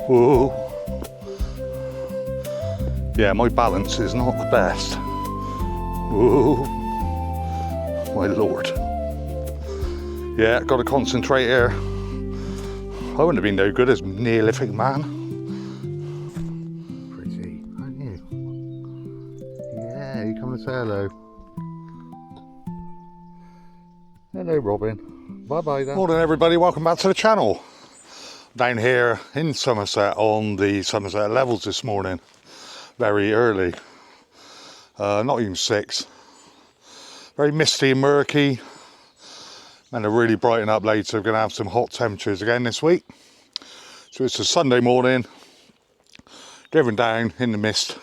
Whoa. Yeah, my balance is not the best. Whoa. My lord. Yeah, got to concentrate here. I wouldn't have been no good as Neolithic man. Pretty, aren't you? Yeah, you come and say hello. Hello, Robin. Bye-bye then. Morning, everybody. Welcome back to the channel. Down here in Somerset on the Somerset levels this morning. Very early. Not even 6. Very misty and murky. And it'll really brighten up later. We're going to have some hot temperatures again this week. So it's a Sunday morning. Driven down in the mist.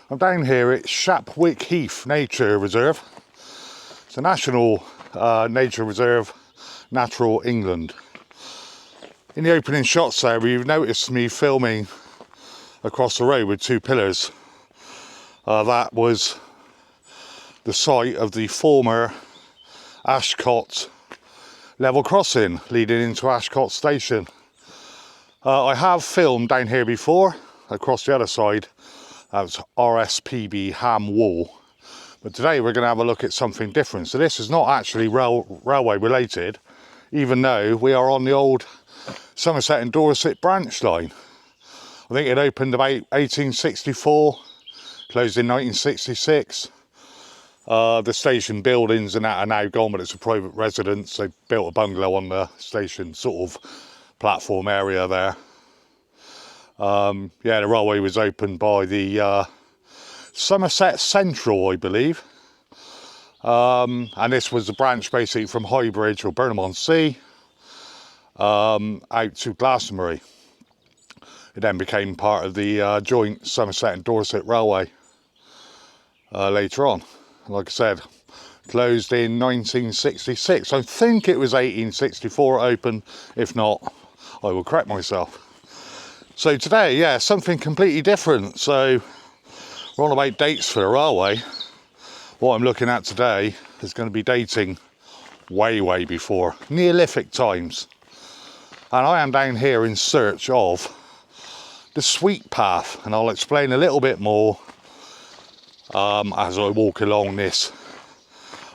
I'm down here at Shapwick Heath Nature Reserve. It's a national nature reserve, natural England. In the opening shots there, you've noticed me filming across the road with 2 pillars. That was the site of the former Ashcott level crossing leading into Ashcott station. I have filmed down here before, across the other side. That was RSPB Ham Wall. But today we're going to have a look at something different. So this is not actually railway related, even though we are on the old Somerset and Dorset branch line. I think it opened about 1864, closed in 1966. The station buildings and that are now gone, but it's a private residence. They built a bungalow on the station sort of platform area there. Yeah, the railway was opened by the Somerset Central, I believe. And this was the branch basically from Highbridge or Burnham-on-Sea out to Glastonbury. It then became part of the joint Somerset and Dorset Railway later on. Like I said, closed in 1966. I think it was 1864 open. If not, I will correct myself. So today, yeah, something completely different. So we're on about dates for the railway. What I'm looking at today is going to be dating way before Neolithic times. And I am down here in search of the Sweet Path, and I'll explain a little bit more as I walk along this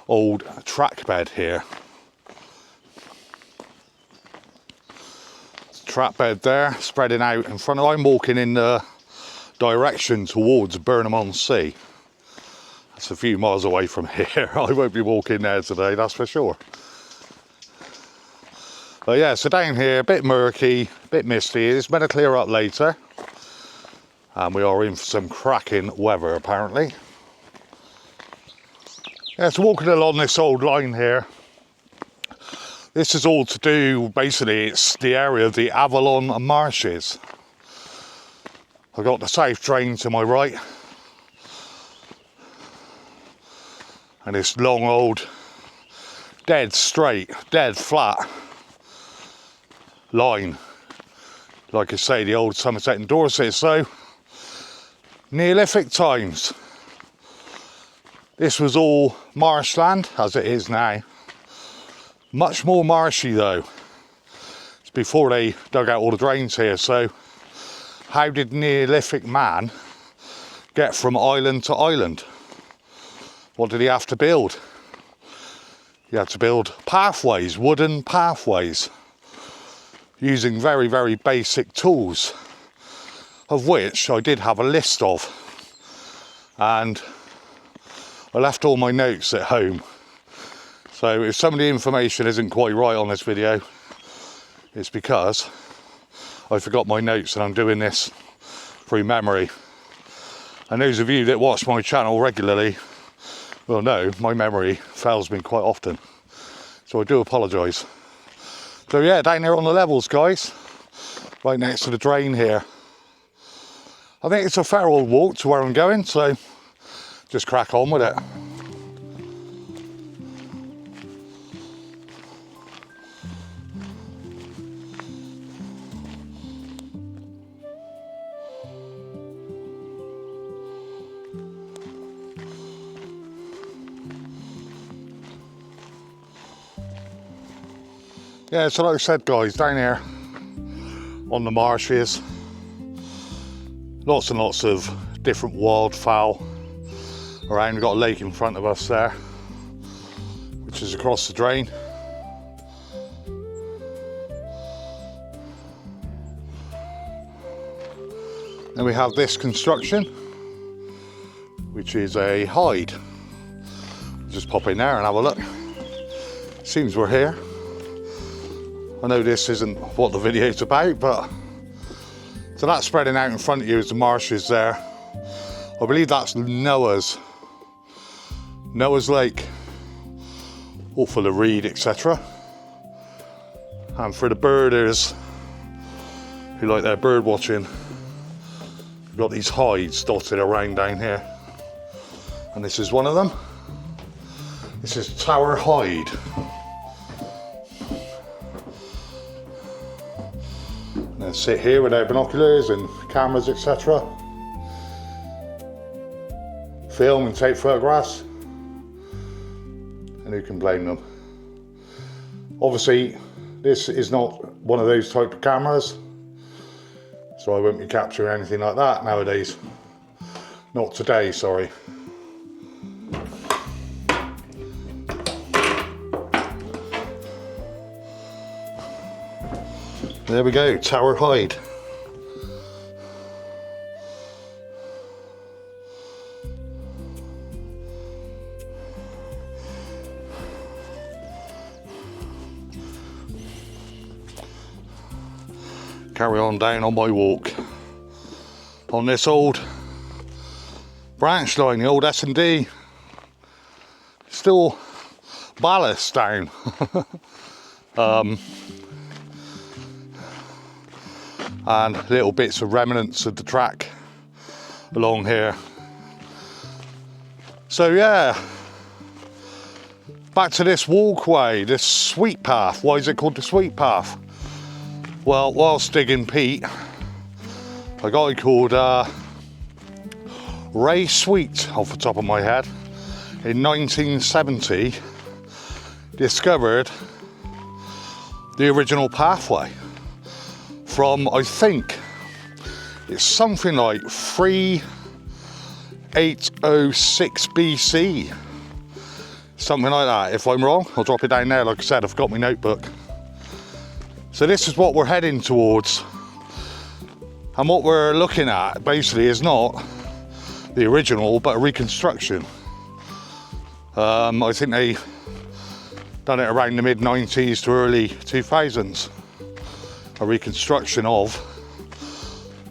old track bed here. Track bed there, spreading out in front of. I'm walking in the direction towards Burnham-on-Sea. That's a few miles away from here. I won't be walking there today, that's for sure. But yeah, so down here, a bit murky, a bit misty. It's better clear up later. And we are in for some cracking weather, apparently. Yeah, so walking along this old line here. This is all to do, basically, it's the area of the Avalon Marshes. I've got the South Drain to my right. And this long old, dead straight, dead flat line. Like I say, the old Somerset and Dorset. So, Neolithic times. This was all marshland, as it is now. Much more marshy though. It's before they dug out all the drains here. So how did Neolithic man get from island to island? What did he have to build? He had to build pathways, wooden pathways, using very basic tools, of which I did have a list of. And I left all my notes at home. So if some of the information isn't quite right on this video, it's because I forgot my notes and I'm doing this through memory. And those of you that watch my channel regularly will know my memory fails me quite often. So I do apologise. So yeah, down here on the levels, guys, right next to the drain here. I think it's a fair old walk to where I'm going, so just crack on with it. Yeah, so like I said, guys, down here on the marshes. Lots and lots of different wildfowl around. We've got a lake in front of us there, which is across the drain. Then we have this construction, which is a hide. Just pop in there and have a look. Seems we're here. I know this isn't what the video's about, but so that's spreading out in front of you is the marshes there. I believe that's Noah's Lake, all full of reed, etc. And for the birders who like their bird watching, we've got these hides dotted around down here, and this is one of them. This is Tower Hide. And sit here with our binoculars and cameras, etc. Film and take photographs. And who can blame them? Obviously, this is not one of those type of cameras, so I won't be capturing anything like that nowadays. Not today, sorry. There we go, Tower Hide. Carry on down on my walk on this old branch line, the old S&D. Still ballast down. And little bits of remnants of the track along here. So yeah, back to this walkway, this sweet path. Why is it called the sweet path? Well, whilst digging peat, a guy called Ray Sweet, off the top of my head, in 1970 discovered the original pathway from, I think, it's something like 3806 BC. Something like that. If I'm wrong, I'll drop it down there. Like I said, I've got my notebook. So this is what we're heading towards. And what we're looking at, basically, is not the original, but a reconstruction. I think they done it around the mid-90s to early 2000s. A reconstruction of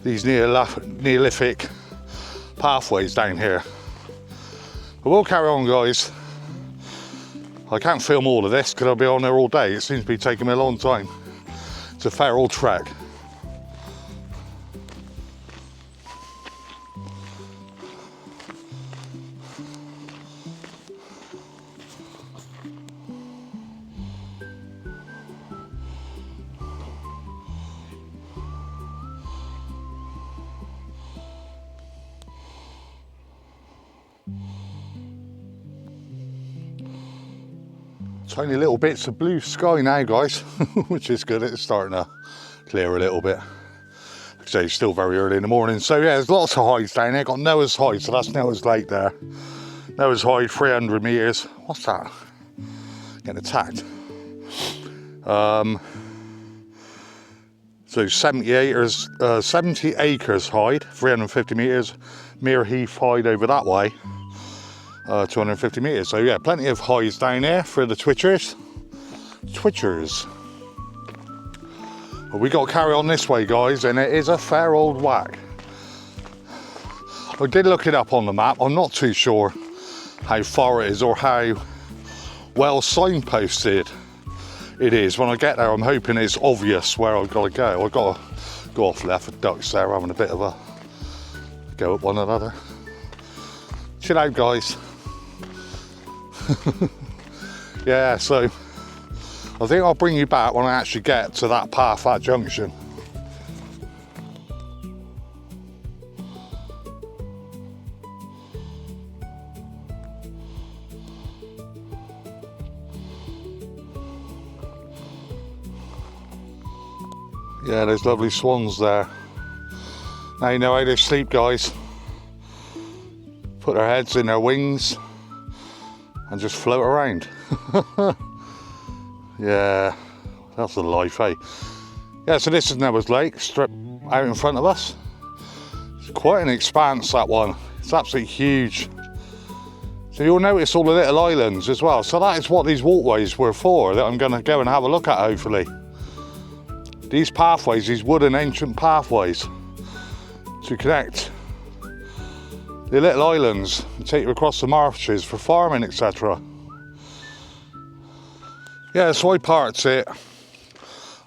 these Neolithic pathways down here. But we'll carry on, guys. I can't film all of this because I'll be on there all day. It seems to be taking me a long time. It's a fair old trek. Tiny little bits of blue sky now, guys, which is good. It's starting to clear a little bit. Like I say, it's still very early in the morning. So yeah, there's lots of hides down here. Got Noah's Hide, so that's Noah's Lake there. Noah's Hide, 300 metres. What's that? Getting attacked. So 70 acres hide, 350 metres. Mere Heath Hide over that way. 250 metres. So yeah, plenty of hides down there for the twitchers. But we got to carry on this way, guys, and it is a fair old whack. I did look it up on the map. I'm not too sure how far it is or how well signposted it is. When I get there, I'm hoping it's obvious where I've got to go. I've got to go off left with ducks there having a bit of a go at one another. Chill out, guys. Yeah, so I think I'll bring you back when I actually get to that path, that junction. Yeah, there's lovely swans there. Now you know how they sleep, guys. Put their heads in their wings and just float around. Yeah, that's the life, eh? Yeah, so this is Noah's Lake, strip out in front of us. It's quite an expanse, that one. It's absolutely huge. So you'll notice all the little islands as well. So that is what these walkways were for, that I'm going to go and have a look at, hopefully. These pathways, these wooden ancient pathways, to connect the little islands and take you across the marshes for farming, etc. Yeah, so I parked at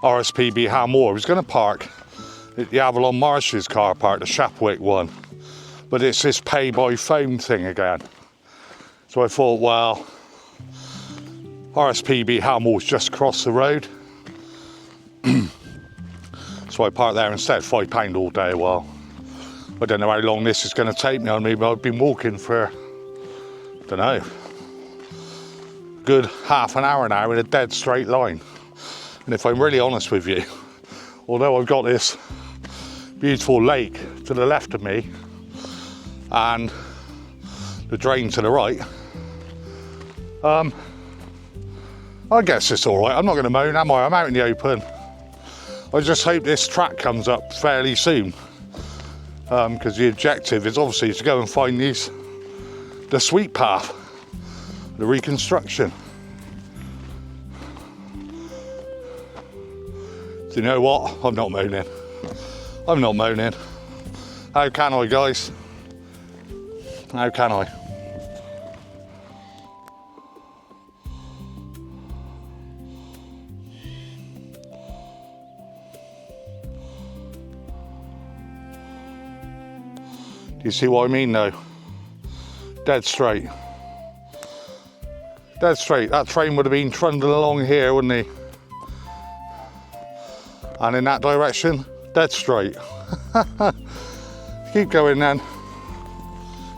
RSPB Hamore. I was going to park at the Avalon Marshes car park, the Shapwick one, but it's this pay by phone thing again. So I thought, well, RSPB Hamore's just across the road. So I parked there instead, £5 all day. Well, I don't know how long this is going to take me. I mean, I've been walking for, I don't know, good half an hour now in a dead straight line. And if I'm really honest with you, although I've got this beautiful lake to the left of me and the drain to the right, I guess it's all right. I'm not going to moan, am I? I'm out in the open. I just hope this track comes up fairly soon, because the objective is obviously to go and find the sweet path, the Reconstruction. Do you know what? I'm not moaning. I'm not moaning. How can I, guys? How can I? Do you see what I mean though? Dead straight. Dead straight. That train would have been trundling along here, wouldn't he? And in that direction, dead straight. Keep going then.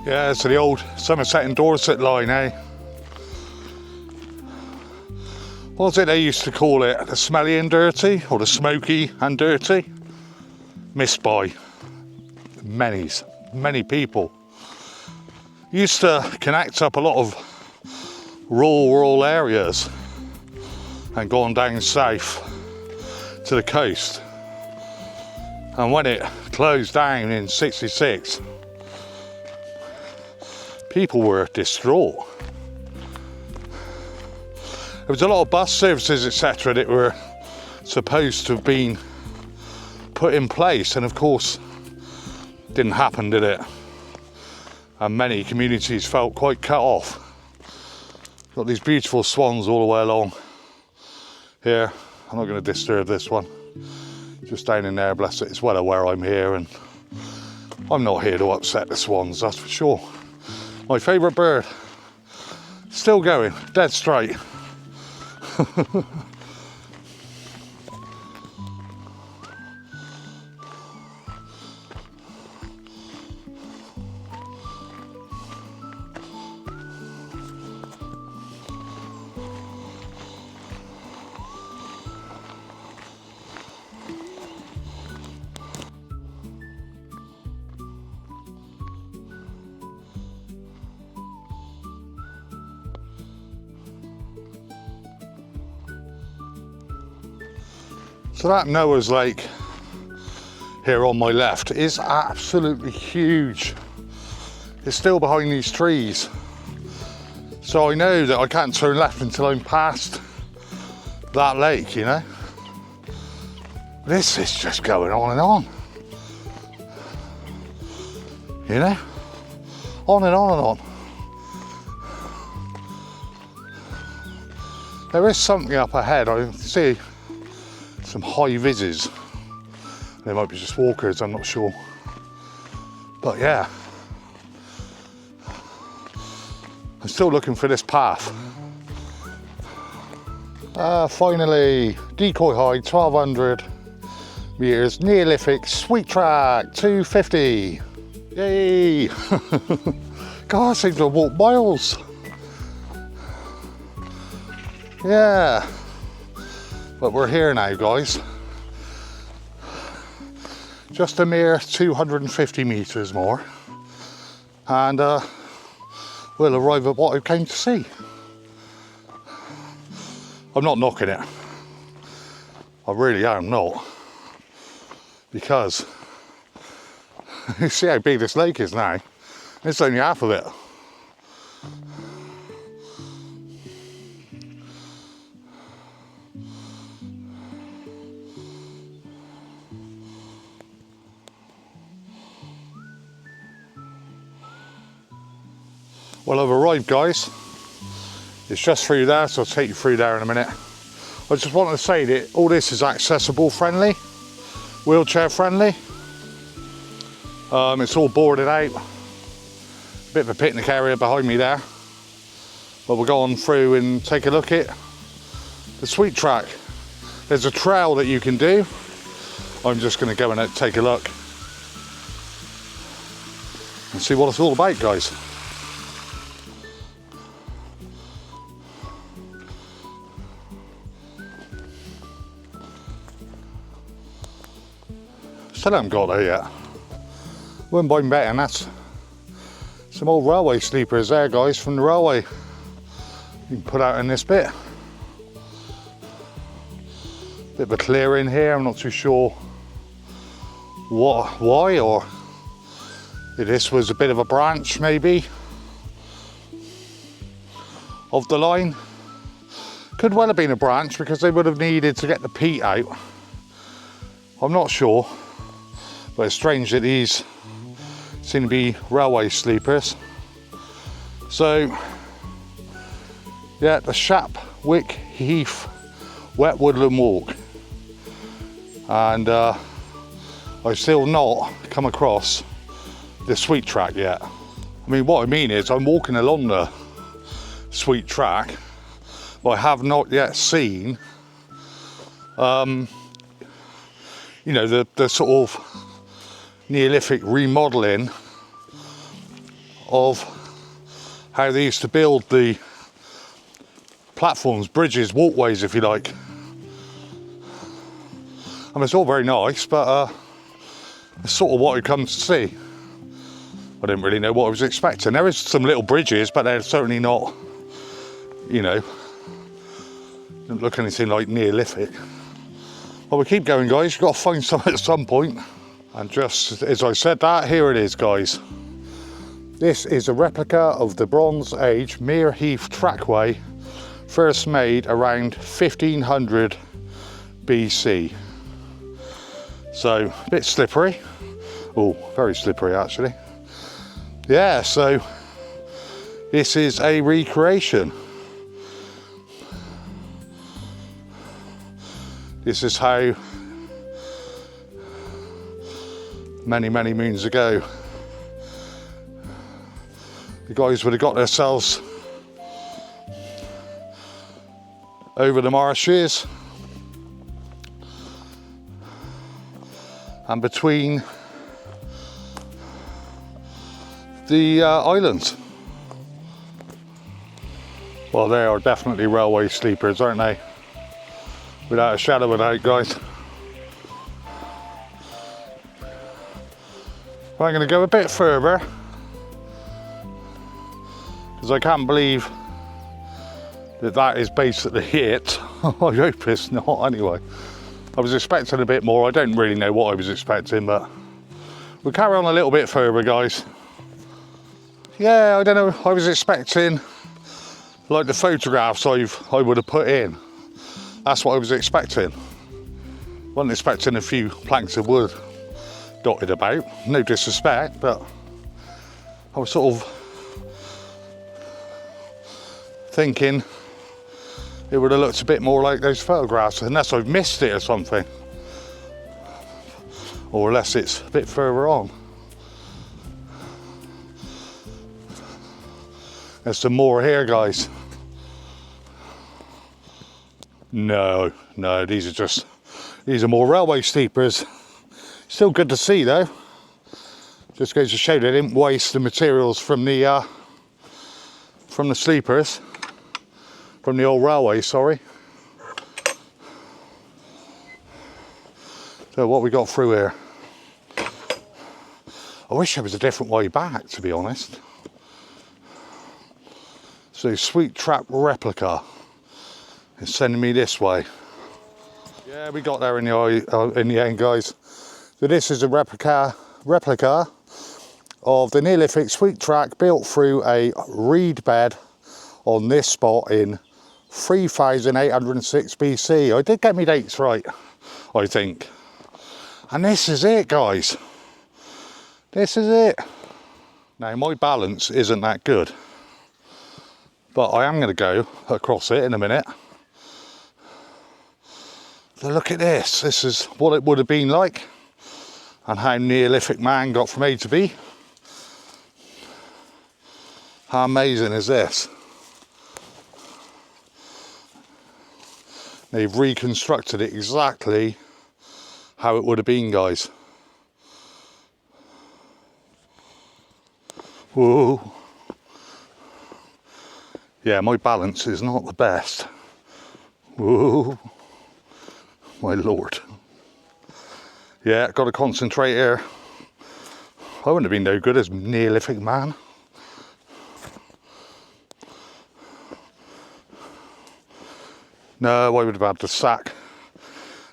Yeah, so the old Somerset and Dorset line, eh? What was it they used to call it? The smelly and dirty, or the smoky and dirty? Missed by many people. Used to connect up a lot of rural areas and gone down south to the coast. And when it closed down in '66, people were distraught. There was a lot of bus services, etc., that were supposed to have been put in place, and of course didn't happen, did it? And many communities felt quite cut off. Got these beautiful swans all the way along here. I'm not going to disturb this one. Just down in there, bless it. It's well aware I'm here, and I'm not here to upset the swans, that's for sure. My favourite bird. Still going, dead straight. So that Noah's Lake here on my left is absolutely huge. It's still behind these trees. So I know that I can't turn left until I'm past that lake, you know. This is just going on and on. You know? On and on and on. There is something up ahead. I see some high vises. They might be just walkers, I'm not sure. But yeah, I'm still looking for this path. Finally, decoy height 1200 meters, Neolithic sweet track 250. Yay! God, I seem to have walked miles. Yeah. But we're here now, guys. Just a mere 250 metres more, and we'll arrive at what I came to see. I'm not knocking it. I really am not. Because you see how big this lake is now. It's only half of it. Well, I've arrived, guys. It's just through there, so I'll take you through there in a minute. I just wanted to say that all this is accessible friendly, wheelchair friendly. It's all boarded out. Bit of a picnic area behind me there. But we'll go on through and take a look at the sweet track. There's a trail that you can do. I'm just going to go and take a look and see what it's all about, guys. Still haven't got there yet. Wouldn't mind betting that's some old railway sleepers there, guys, from the railway. You can put out in this bit. Bit of a clearing here, I'm not too sure why, or if this was a bit of a branch maybe of the line. Could well have been a branch because they would have needed to get the peat out. I'm not sure. But it's strange that these seem to be railway sleepers. So, yeah, the Shapwick Heath Wet Woodland Walk. And I've still not come across the sweet track yet. I mean, what I mean is I'm walking along the sweet track, but I have not yet seen, you know, the sort of Neolithic remodelling of how they used to build the platforms, bridges, walkways, if you like. I mean, it's all very nice, but it's sort of what I come to see. I didn't really know what I was expecting. There is some little bridges, but they're certainly not, you know, don't look anything like Neolithic. Well, we keep going, guys. You've got to find some at some point. And just as I said that, here it is, guys. This is a replica of the Bronze Age Mere Heath trackway, first made around 1500 BC. So, a bit slippery. Oh, very slippery actually. Yeah, so this is a recreation. This is how many moons ago the guys would have got themselves over the marshes and between the islands. Well, they are definitely railway sleepers, aren't they? Without a shadow of a doubt, guys. I'm going to go a bit further because I can't believe that is basically it. I hope it's not anyway. I was expecting a bit more. I don't really know what I was expecting, but we'll carry on a little bit further, guys. Yeah, I don't know. I was expecting like the photographs I would have put in. That's what I was expecting. Wasn't expecting a few planks of wood dotted about, no disrespect, but I was sort of thinking it would have looked a bit more like those photographs, unless I've missed it or something, or unless it's a bit further on. There's some more here, guys. No, these are more railway sleepers. Still good to see though. Just goes to show they didn't waste the materials from the sleepers, from the old railway, sorry. So what we got through here? I wish there was a different way back, to be honest. So Sweet Trap replica is sending me this way. Yeah, we got there in the end, guys. So this is a replica of the Neolithic Sweet Trap built through a reed bed on this spot in 3806 BC. I did get my dates right, I think. And this is it, guys. This is it. Now, my balance isn't that good, but I am going to go across it in a minute. So look at this. This is what it would have been like and how Neolithic man got from A to B. How amazing is this? They've reconstructed it exactly how it would have been, guys. Whoa. Yeah, my balance is not the best. Whoa. My lord. Yeah, got to concentrate here. I wouldn't have been no good as Neolithic man. No, I would have had the sack.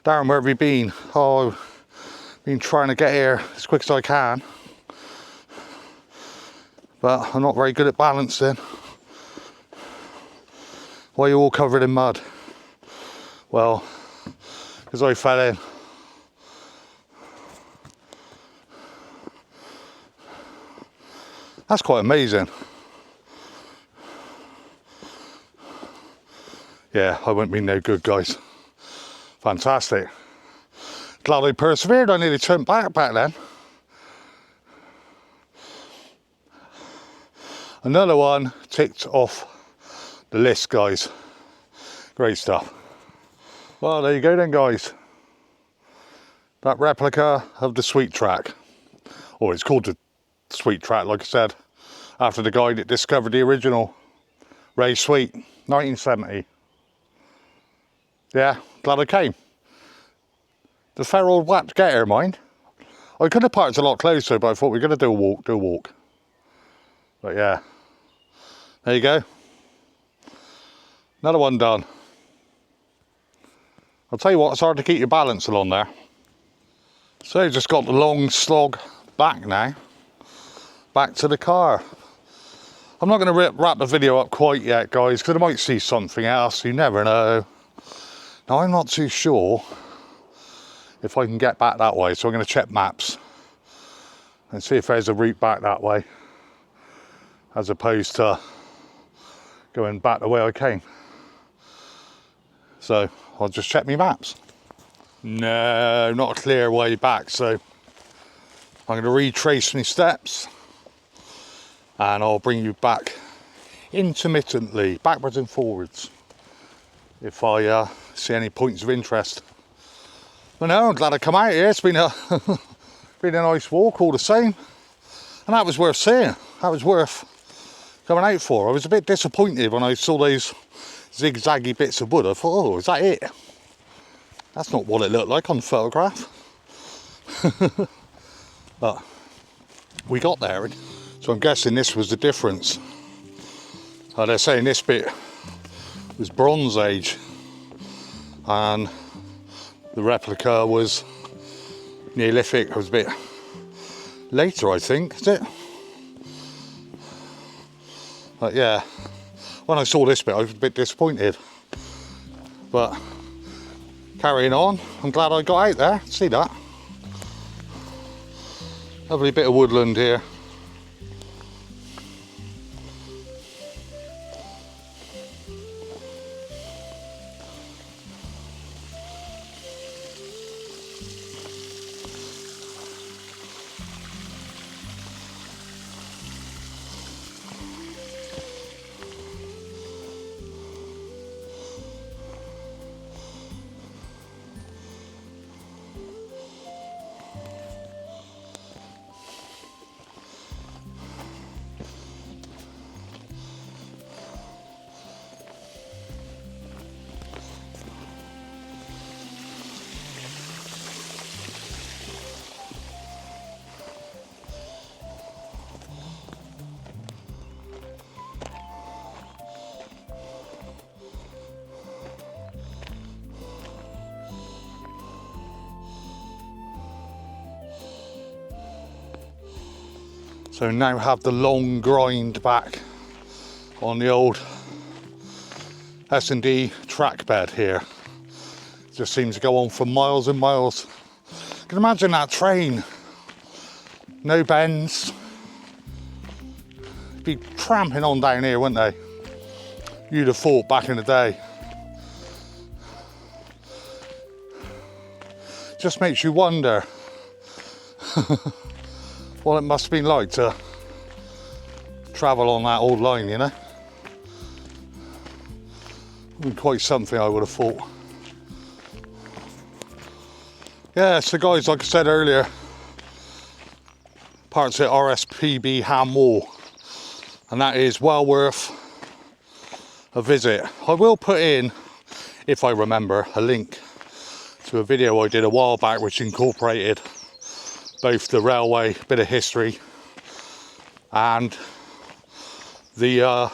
Darren, where have you been? Oh, I've been trying to get here as quick as I can. But I'm not very good at balancing. Why are you all covered in mud? Well, because I fell in. That's quite amazing. Yeah, I won't be no good, guys. Fantastic. Glad I persevered. I nearly turned back then. Another one ticked off the list, guys. Great stuff. Well, there you go then, guys. That replica of the Sweet Trap. Or it's called the Sweet Trap, like I said, after the guy that discovered the original. Ray Sweet, 1970. Yeah, glad I came. The fair old whack to get here, mind. I could have parked a lot closer, but I thought we were going to do a walk. But yeah, there you go. Another one done. I'll tell you what, it's hard to keep your balance along there. So just got the long slog back now. Back to the car. I'm not going to wrap the video up quite yet, guys, because I might see something else. You never know. Now, I'm not too sure if I can get back that way, so I'm going to check maps and see if there's a route back that way, as opposed to going back the way I came. So I'll just check my maps. No, not a clear way back, so I'm going to retrace my steps and I'll bring you back intermittently, backwards and forwards, if I see any points of interest. But no, I'm glad I come out here. It's been a been a nice walk all the same, and that was worth seeing. That was worth coming out for. I was a bit disappointed when I saw those zigzaggy bits of wood. I thought, oh, is that it? That's not what it looked like on the photograph. But we got there, so I'm guessing this was the difference. They're saying this bit was Bronze Age and the replica was Neolithic. It was a bit later, I think, is it? But yeah, when I saw this bit I was a bit disappointed, but carrying on, I'm glad I got out there. See that? Lovely bit of woodland here. So now have the long grind back on the old S&D track bed here. Just seems to go on for miles and miles. You can imagine that train, no bends, be tramping on down here, wouldn't they? You'd have thought back in the day. Just makes you wonder what it must have been like to travel on that old line, you know? Quite something, I would have thought. Yeah, so guys, like I said earlier, parts at RSPB Ham Wall, and that is well worth a visit. I will put in, if I remember, a link to a video I did a while back which incorporated both the railway, bit of history, and the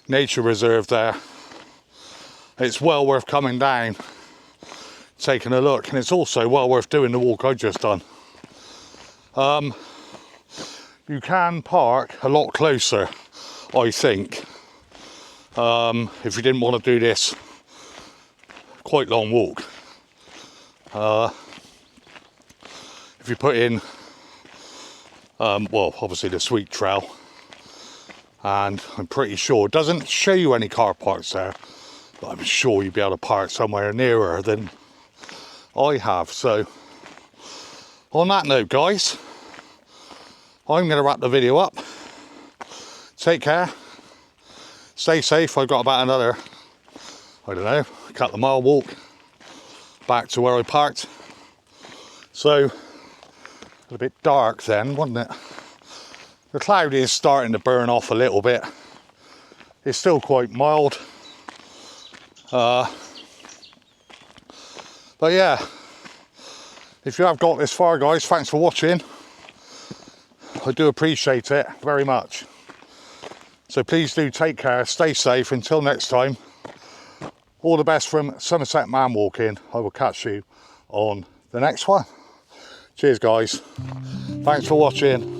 nature reserve there. It's well worth coming down, taking a look, and it's also well worth doing the walk I just done. You can park a lot closer, I think, if you didn't want to do this quite long walk. If you put in, well, obviously the Sweet Trail, and I'm pretty sure it doesn't show you any car parks there, but I'm sure you'd be able to park somewhere nearer than I have. So on that note, guys, I'm going to wrap the video up. Take care, stay safe. I've got about another, I don't know, a couple of mile walk back to where I parked. So a bit dark then, wasn't it? The cloud is starting to burn off a little bit. It's still quite mild. But yeah, if you have got this far, guys, thanks for watching. I do appreciate it very much. So please do take care, stay safe. Until next time, all the best from Somerset Man Walking. I will catch you on the next one. Cheers, guys. Thanks for watching.